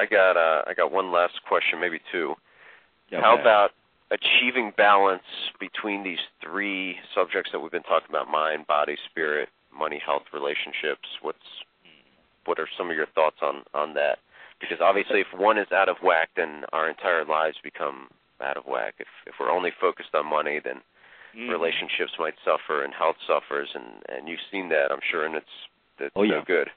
I got one last question, maybe two. Okay. How about achieving balance between these three subjects that we've been talking about: mind, body, spirit, money, health, relationships? What are some of your thoughts on that? Because obviously, if one is out of whack, then our entire lives become out of whack. If we're only focused on money, then relationships might suffer and health suffers, and you've seen that, I'm sure, and it's no good.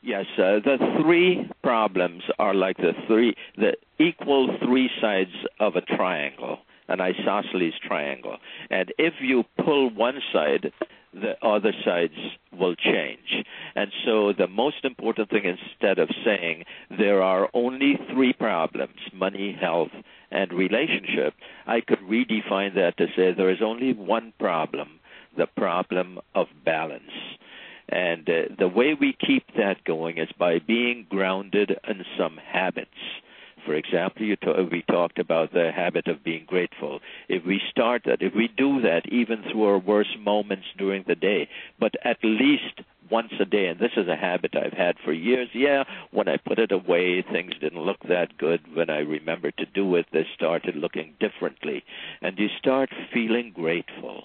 Yes, the three problems are like the equal three sides of a triangle, an isosceles triangle. And if you pull one side, the other sides will change. And so the most important thing, instead of saying there are only three problems, money, health, and relationship, I could redefine that to say there is only one problem, the problem of balance. And the way we keep that going is by being grounded in some habits. For example, we talked about the habit of being grateful. If we start that, if we do that even through our worst moments during the day, but at least once a day, and this is a habit I've had for years. Yeah, when I put it away, things didn't look that good. When I remembered to do it, they started looking differently. And you start feeling grateful.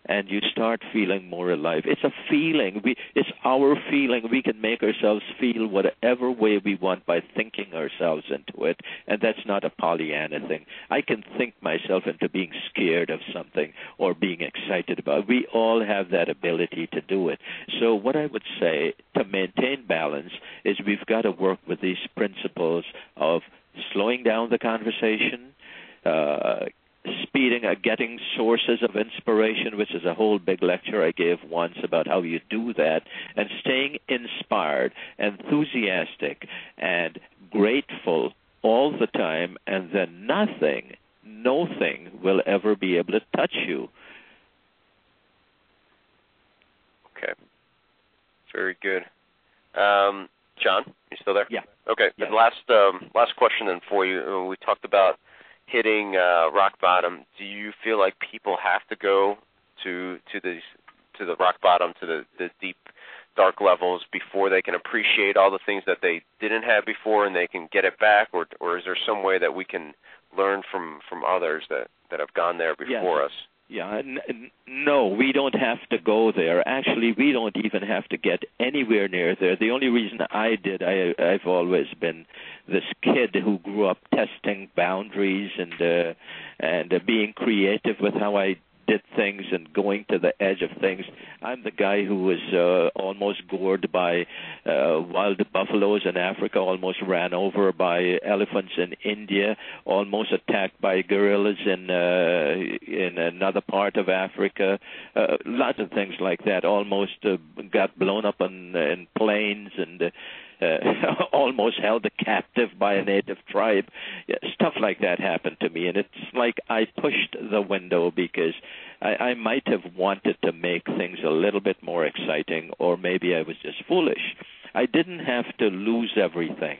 And you start feeling more alive. It's a feeling. It's our feeling. We can make ourselves feel whatever way we want by thinking ourselves into it, and that's not a Pollyanna thing. I can think myself into being scared of something or being excited about it. We all have that ability to do it. So what I would say to maintain balance is we've got to work with these principles of slowing down the conversation, getting sources of inspiration, which is a whole big lecture I gave once about how you do that, and staying inspired, enthusiastic, and grateful all the time, and then nothing will ever be able to touch you. Okay. Very good. John, you still there? Yeah. Okay. Yeah. Last question then for you. We talked about hitting rock bottom. Do you feel like people have to go to the rock bottom, to the deep, dark levels before they can appreciate all the things that they didn't have before and they can get it back, or is there some way that we can learn from others that have gone there before us? Yeah, no, we don't have to go there. Actually, we don't even have to get anywhere near there. The only reason I've always been this kid who grew up testing boundaries and being creative with how I did things and going to the edge of things. I'm the guy who was almost gored by wild buffaloes in Africa, almost ran over by elephants in India, almost attacked by gorillas in another part of Africa, lots of things like that, almost got blown up in planes and almost held a captive by a native tribe. Stuff like that happened to me, and it's like I pushed the window because I might have wanted to make things a little bit more exciting, or maybe I was just foolish. I didn't have to lose everything.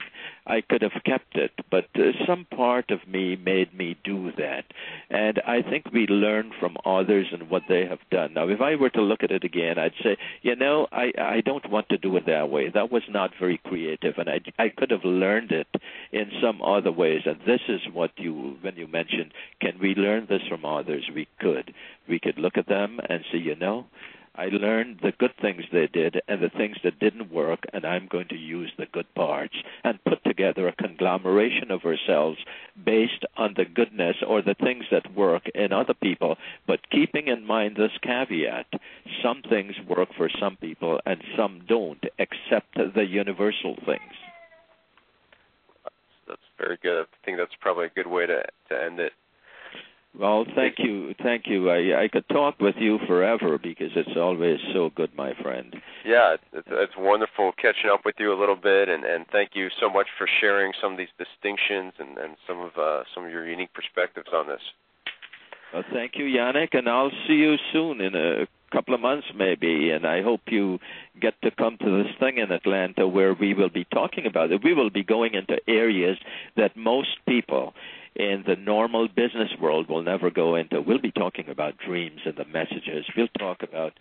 I could have kept it, but some part of me made me do that. And I think we learn from others and what they have done. Now, if I were to look at it again, I'd say, I don't want to do it that way. That was not very creative, and I could have learned it in some other ways. And this is what when you mentioned, can we learn this from others? We could. We could look at them and say, I learned the good things they did and the things that didn't work, and I'm going to use the good parts and put together a conglomeration of ourselves based on the goodness or the things that work in other people, but keeping in mind this caveat: some things work for some people and some don't, except the universal things. That's very good. I think that's probably a good way to end it. Well, thank you. I could talk with you forever because it's always so good, my friend. Yeah, it's wonderful catching up with you a little bit, and thank you so much for sharing some of these distinctions and some of your unique perspectives on this. Well, thank you, Yannick, and I'll see you soon in a couple of months maybe, and I hope you get to come to this thing in Atlanta where we will be talking about it. We will be going into areas that most people in the normal business world will never go into. We'll be talking about dreams and the messages. We'll talk about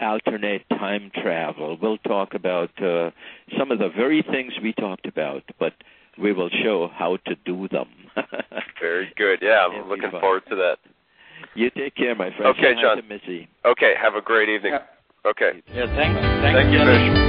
alternate time travel. We'll talk about some of the very things we talked about, but we will show how to do them. Very good. Yeah, I'm looking forward to that. You take care, my friend. Okay, John. To Missy. Okay, have a great evening. Yeah. Okay. Yeah, thanks. Thank you, Fish.